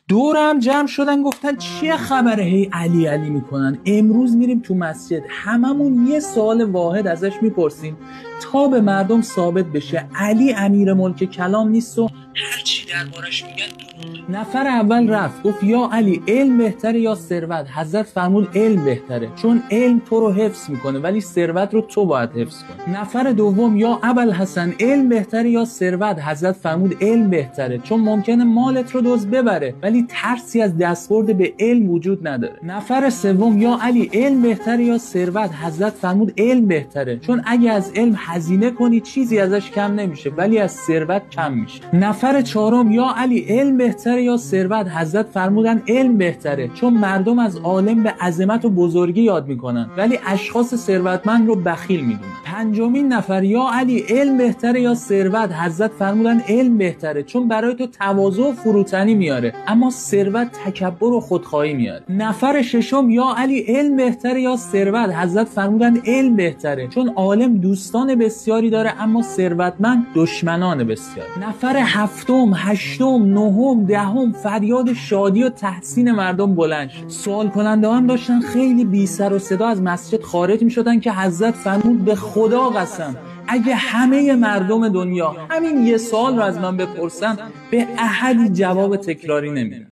دورم جمع شدن گفتن چیه خبره هی علی علی میکنن. امروز میریم تو مسجد هممون یه سوال واحد ازش میپرسیم تا به مردم ثابت بشه علی امیر ملک کلام نیست و هر چی دربارش میگن دروغه. نفر اول رفت گفت یا علی علم بهتره یا ثروت؟ حضرت فرمود علم بهتره، چون علم تو رو حفظ میکنه ولی ثروت رو تو باید حفظ کنی. نفر دوم یا ابوالحسن علم بهتره یا ثروت؟ حضرت فرمود علم بهتره، چون ممکنه مالت رو دزد ببره ولی ترسی از دستبرد به علم وجود نداره. نفر سوم یا علی علم بهتره یا ثروت؟ حضرت فرمود علم بهتره، چون اگه از علم هزینه کنی چیزی ازش کم نمیشه ولی از ثروت کم میشه. نفر چهارم یا علی علم بهتره یا ثروت؟ حضرت فرمودن علم بهتره، چون مردم از عالم به عظمت و بزرگی یاد میکنن ولی اشخاص ثروتمند رو بخیل میدونن. پنجمین نفر یا علی علم بهتره یا ثروت؟ حضرت فرمودن علم بهتره، چون برای تو تواضع و فروتنی میاره اما ثروت تکبر و خودخواهی میاره. نفر ششم یا علی علم بهتره یا ثروت؟ حضرت فرمودن علم بهتره، چون عالم دوستان بسیاری داره اما ثروتمند دشمنان بسیار. نفر هفتم، هشتم، نهم، دهم فریاد شادی و تحسین مردم بلند شد. سوال کننده هم داشتن خیلی بی سر و صدا از مسجد خارج میشدن که حضرت فرمود به خدا قسم اگه همه مردم دنیا همین یه سوال رو از من بپرسن به احدی جواب تکراری نمیدم.